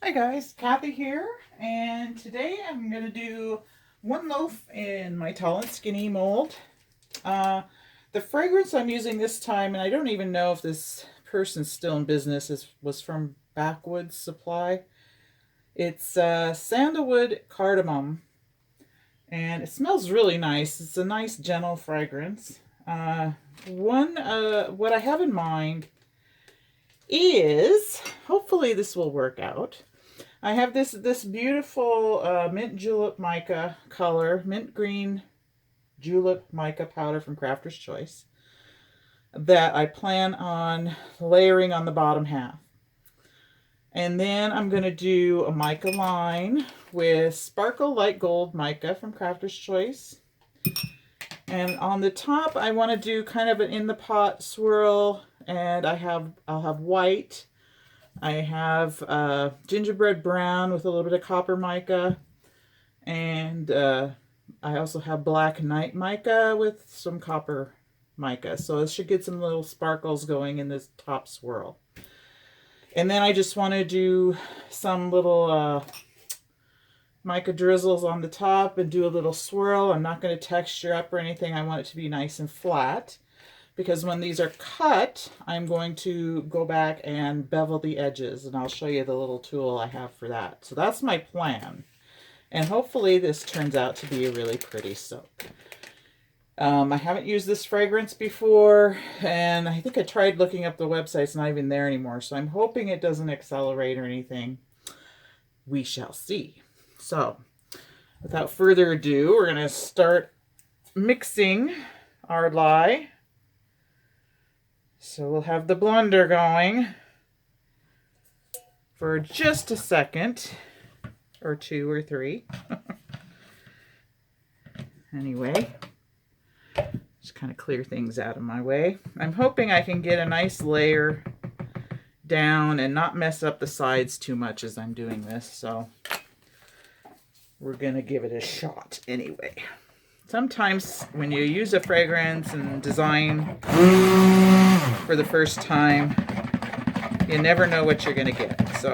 Hi guys, Kathy here, and today I'm going to do one loaf in my tall and skinny mold. The fragrance I'm using this time, and I don't even know if this person's still in business, was from Backwoods Supply. It's Sandalwood Cardamom, and it smells really nice. It's a nice gentle fragrance. What I have in mind is, hopefully this will work out. I have this beautiful mint julep mica color, mint green julep mica powder from Crafter's Choice that I plan on layering on the bottom half. And then I'm going to do a mica line with Sparkle Light Gold mica from Crafter's Choice. And on the top I want to do kind of an in the pot swirl, and I'll have white. I have gingerbread brown with a little bit of copper mica, and I also have black night mica with some copper mica. So it should get some little sparkles going in this top swirl. And then I just want to do some little mica drizzles on the top and do a little swirl. I'm not going to texture up or anything. I want it to be nice and flat, because when these are cut, I'm going to go back and bevel the edges, and I'll show you the little tool I have for that. So that's my plan, and hopefully this turns out to be a really pretty soap. I haven't used this fragrance before, and I think I tried looking up the website. It's not even there anymore, so I'm hoping it doesn't accelerate or anything. We shall see. So without further ado, we're going to start mixing our lye. So we'll have the blender going for just a second, or two or three. Anyway, just kind of clear things out of my way. I'm hoping I can get a nice layer down and not mess up the sides too much as I'm doing this. So we're going to give it a shot anyway. Sometimes when you use a fragrance and design for the first time, you never know what you're going to get. So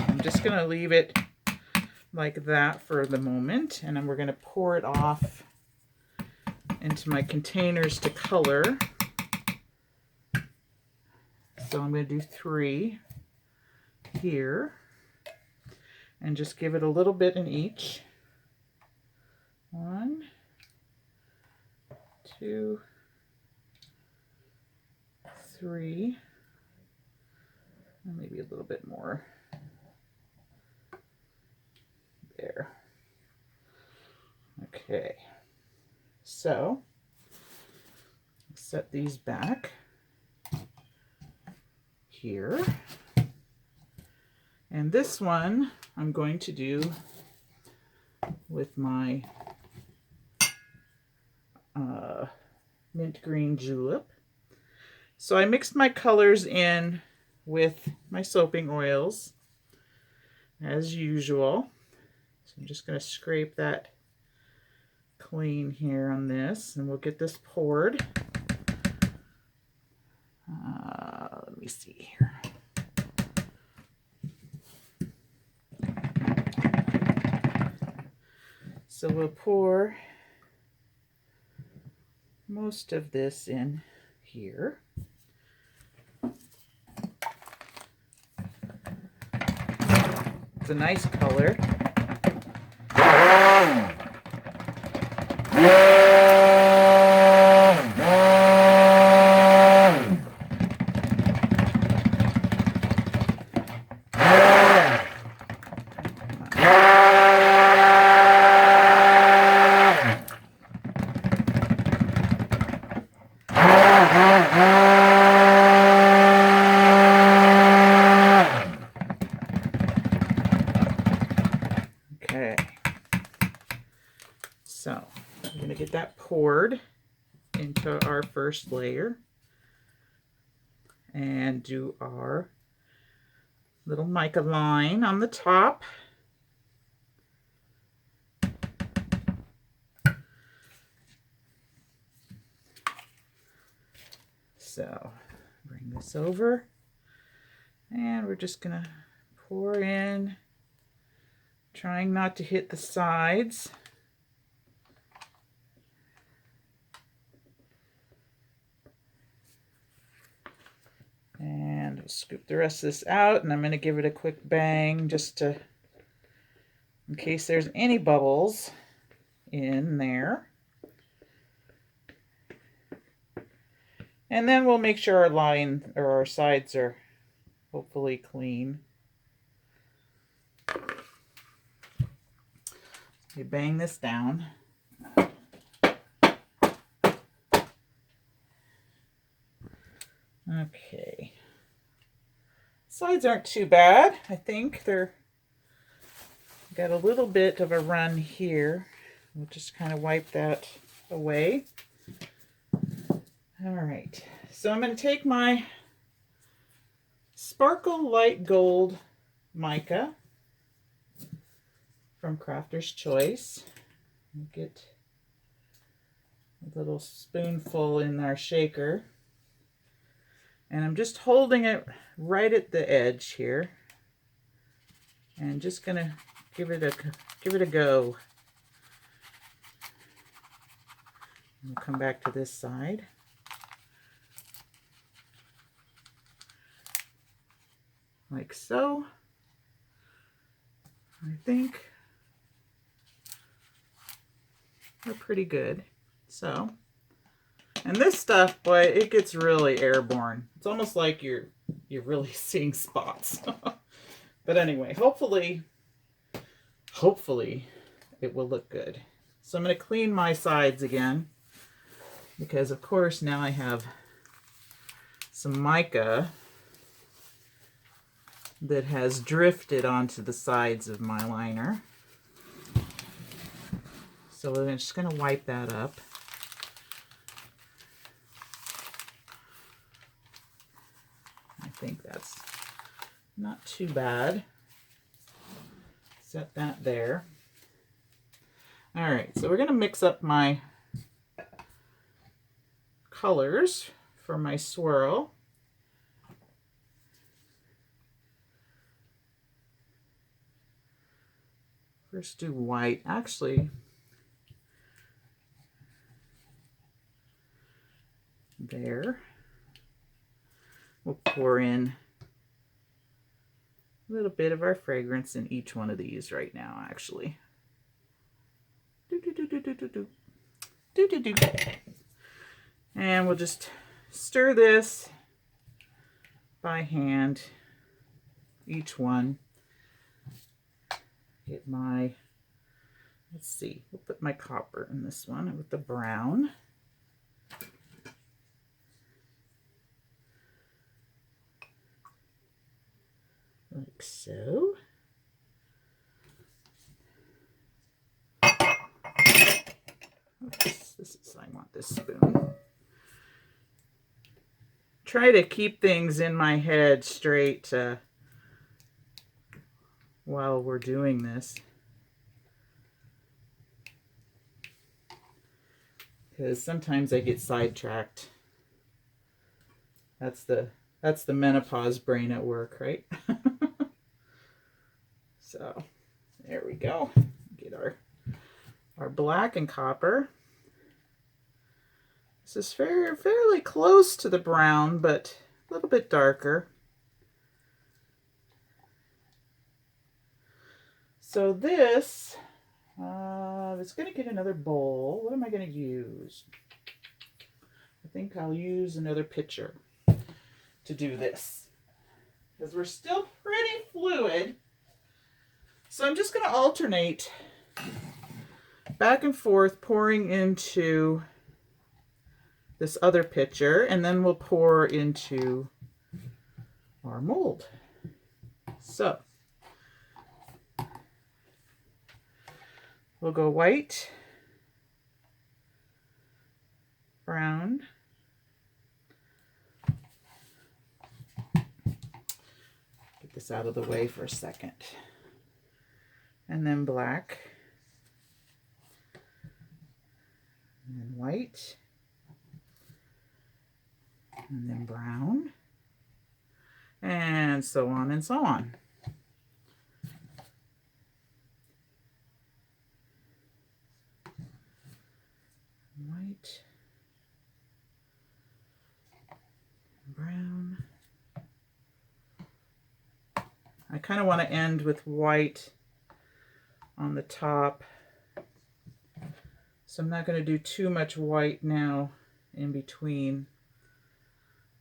I'm just going to leave it like that for the moment, and then we're going to pour it off into my containers to color. So I'm going to do 3 here and just give it a little bit in each. 1, 2, 3, and maybe a little bit more there. Okay, so set these back here. And this one I'm going to do with my mint green julep. So I mixed my colors in with my soaping oils as usual. So I'm just going to scrape that clean here on this, and we'll get this poured. Let me see here. So we'll pour most of this in here. It's a nice color. Okay, so I'm going to get that poured into our first layer and do our little mica line on the top. So bring this over and we're just gonna pour in, trying not to hit the sides. And I'll scoop the rest of this out, and I'm going to give it a quick bang just to, in case there's any bubbles in there. And then we'll make sure our line or our sides are hopefully clean. You bang this down. Okay. Sides aren't too bad. I think they're got a little bit of a run here. We'll just kind of wipe that away. All right. So I'm going to take my Sparkle Light Gold mica from Crafter's Choice. Get a little spoonful in our shaker. And I'm just holding it right at the edge here. And just gonna give it a go. We'll come back to this side. Like so. I think we're pretty good. So, and this stuff, boy, it gets really airborne. It's almost like you're really seeing spots. But anyway, hopefully it will look good. So I'm going to clean my sides again because of course now I have some mica that has drifted onto the sides of my liner. So I'm just going to wipe that up. I think that's not too bad. Set that there. All right, so we're going to mix up my colors for my swirl. First do white. Actually, there. We'll pour in a little bit of our fragrance in each one of these right now, actually. And we'll just stir this by hand, each one. Get my, let's see, we'll put my copper in this one with the brown. Like so. Oops, I want this spoon. Try to keep things in my head straight while we're doing this, because sometimes I get sidetracked. That's the menopause brain at work, right? So there we go. Get our black and copper. This is fairly close to the brown, but a little bit darker. So this, it's going to get another bowl. What am I going to use? I think I'll use another pitcher to do this, because we're still pretty fluid. So I'm just going to alternate back and forth pouring into this other pitcher, and then we'll pour into our mold. So we'll go white, brown, get this out of the way for a second, and then black, and then white, and then brown, and so on and so on. White, brown. I kind of want to end with white on the top, so I'm not going to do too much white now in between.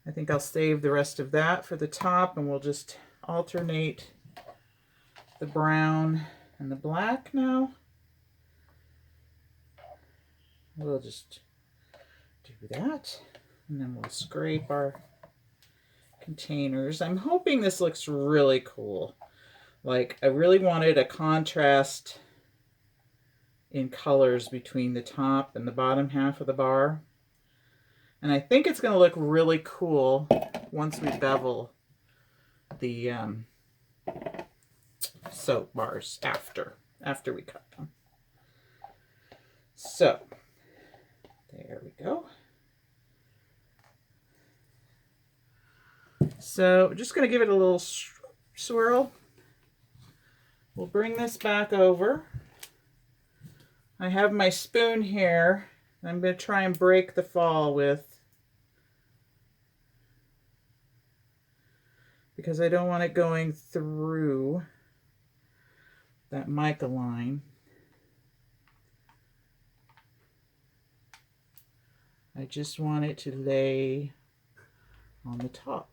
I think I'll save the rest of that for the top, and we'll just alternate the brown and the black now. We'll just do that, and then we'll scrape our containers. I'm hoping this looks really cool. Like, I really wanted a contrast in colors between the top and the bottom half of the bar. And I think it's going to look really cool once we bevel the soap bars after we cut them. So, there we go. So, just going to give it a little swirl. We'll bring this back over. I have my spoon here. I'm going to try and break the fall with, because I don't want it going through that mica line. I just want it to lay on the top.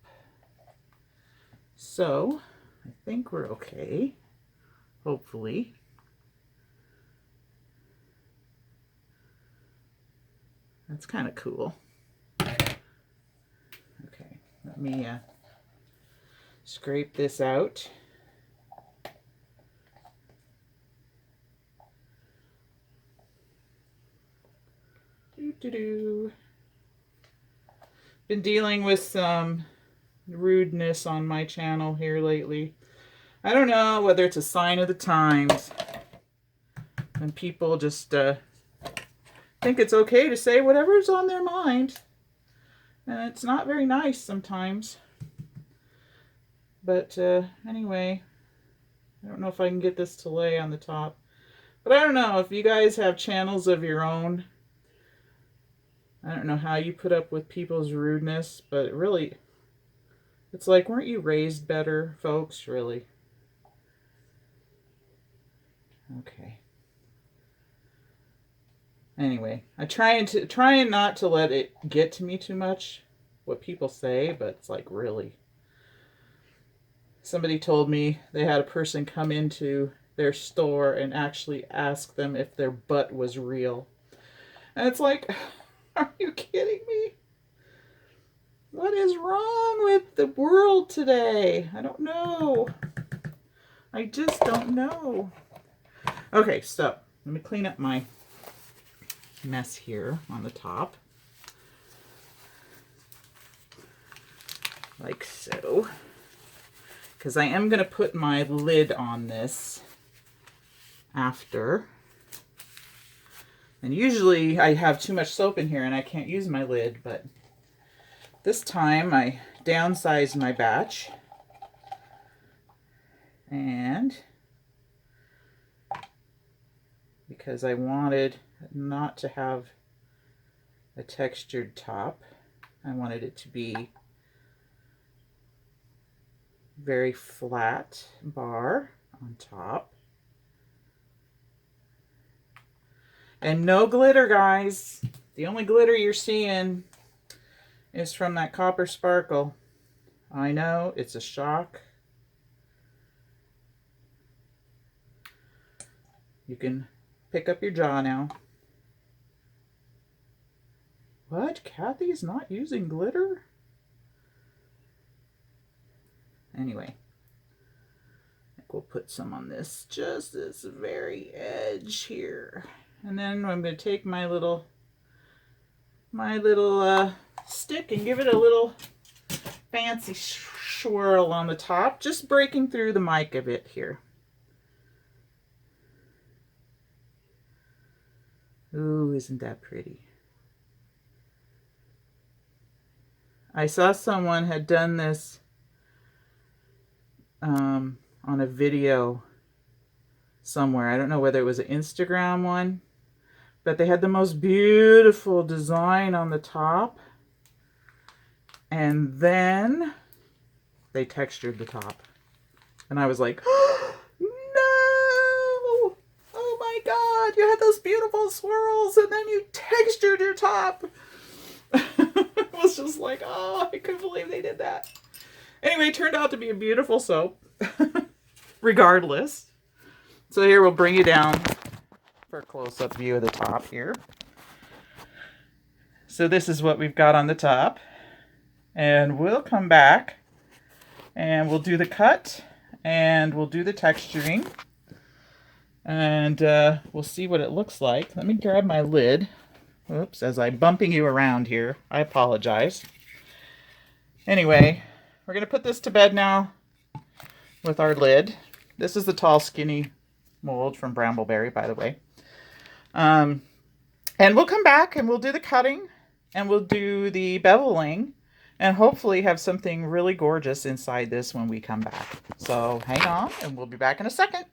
So, I think we're okay, hopefully. That's kind of cool. Okay, let me scrape this out. Been dealing with some rudeness on my channel here lately. I don't know whether it's a sign of the times, and people just think it's okay to say whatever's on their mind, and it's not very nice sometimes. But anyway, I don't know if I can get this to lay on the top, but I don't know if you guys have channels of your own. I don't know how you put up with people's rudeness, but really, it's like, weren't you raised better, folks, really? Okay. Anyway, I trying not to let it get to me too much, what people say, but it's like, really. Somebody told me they had a person come into their store and actually ask them if their butt was real. And it's like, are you kidding me? What is wrong with the world today? I don't know. I just don't know. Okay, so let me clean up my mess here on the top. Like so. Because I am going to put my lid on this after. And usually I have too much soap in here and I can't use my lid, but this time I downsized my batch. And because I wanted not to have a textured top, I wanted it to be very flat bar on top. And no glitter, guys. The only glitter you're seeing is from that copper sparkle. I know, it's a shock. You can pick up your jaw now. What? Kathy's not using glitter? Anyway, I think we'll put some on this, just this very edge here. And then I'm going to take my little stick and give it a little fancy swirl on the top, just breaking through the mica bit here. Ooh, isn't that pretty? I saw someone had done this on a video somewhere. I don't know whether it was an Instagram one, but they had the most beautiful design on the top, and then they textured the top, and I was like, oh, no, oh my god, you had those beautiful swirls and then you textured your top. It was just like, oh, I couldn't believe they did that. Anyway, it turned out to be a beautiful soap regardless. So here, we'll bring you down for a close-up view of the top here. So this is what we've got on the top, and we'll come back and we'll do the cut and we'll do the texturing, and we'll see what it looks like. Let me grab my lid. Oops, as I'm bumping you around here, I apologize. Anyway, we're going to put this to bed now with our lid. This is the tall, skinny mold from Brambleberry, by the way. And we'll come back and we'll do the cutting and we'll do the beveling and hopefully have something really gorgeous inside this when we come back. So hang on and we'll be back in a second.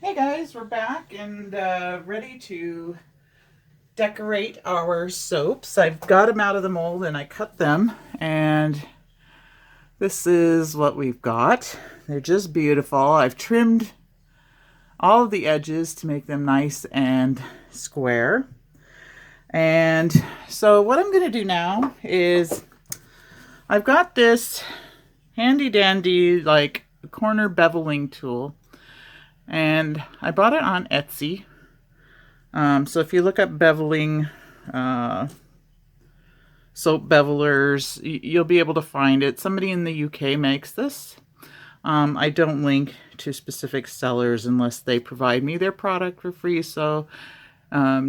Hey guys, we're back and ready to decorate our soaps. I've got them out of the mold and I cut them, and this is what we've got. They're just beautiful. I've trimmed all of the edges to make them nice and square. And so what I'm going to do now is I've got this handy dandy like corner beveling tool, and I bought it on Etsy. So if you look up beveling, soap bevelers, you'll be able to find it. Somebody in the UK makes this. I don't link to specific sellers unless they provide me their product for free. So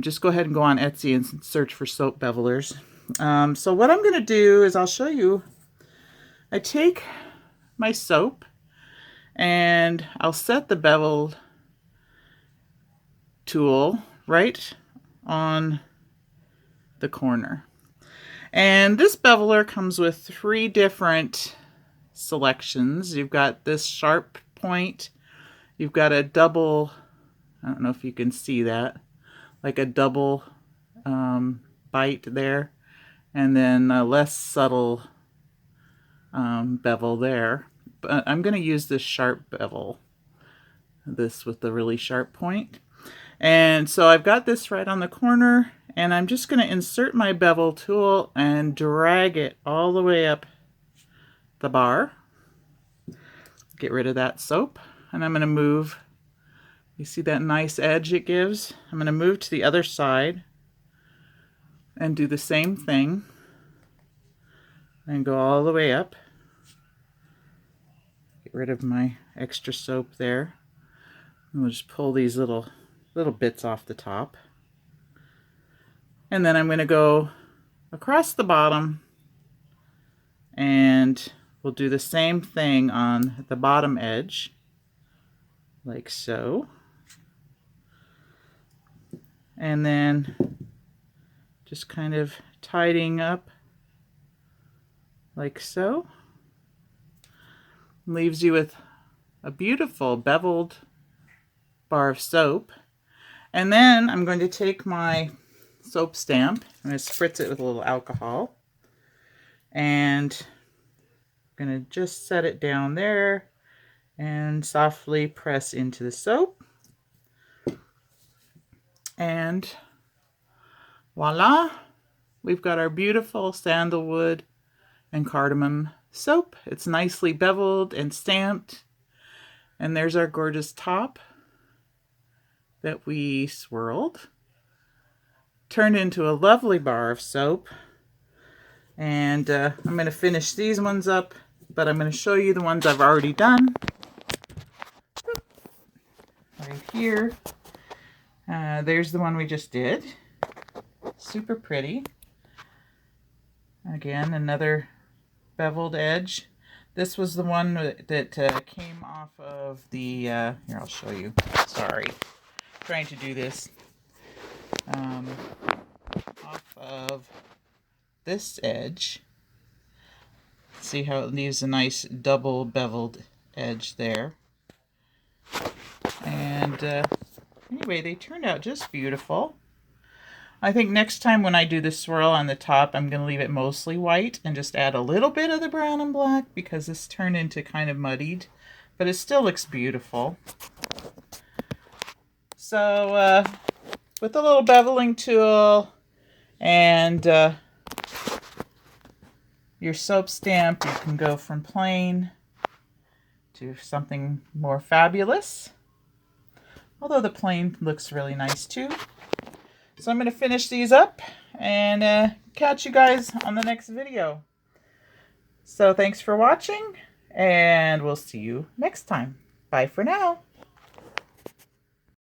just go ahead and go on Etsy and search for soap bevelers. So what I'm going to do is I'll show you. I take my soap and I'll set the bevel tool right on the corner. And this beveler comes with 3 different selections. You've got this sharp point. You've got a double, I don't know if you can see that, like a double bite there. And then a less subtle bevel there. But I'm going to use this sharp bevel, this with the really sharp point. And so I've got this right on the corner, and I'm just going to insert my bevel tool and drag it all the way up the bar. Get rid of that soap, and I'm going to move. You see that nice edge it gives? I'm going to move to the other side and do the same thing and go all the way up. Get rid of my extra soap there. And we'll just pull these little bits off the top. And then I'm going to go across the bottom and we'll do the same thing on the bottom edge, like so. And then just kind of tidying up like so. Leaves you with a beautiful beveled bar of soap. And then I'm going to take my soap stamp, I'm going to spritz it with a little alcohol, and I'm going to just set it down there and softly press into the soap. And voila, we've got our beautiful sandalwood and cardamom soap. It's nicely beveled and stamped. And there's our gorgeous top that we swirled. Turned into a lovely bar of soap. And I'm going to finish these ones up, but I'm going to show you the ones I've already done. Right here. There's the one we just did. Super pretty. Again, another beveled edge. This was the one that came off of the, here I'll show you, sorry, trying to do this, off of this edge. See how it leaves a nice double beveled edge there. And anyway, they turned out just beautiful. I think next time when I do the swirl on the top, I'm going to leave it mostly white and just add a little bit of the brown and black because this turned into kind of muddied, but it still looks beautiful. So with a little beveling tool and your soap stamp, you can go from plain to something more fabulous. Although the plain looks really nice too. So I'm going to finish these up and catch you guys on the next video. So thanks for watching, and we'll see you next time. Bye for now.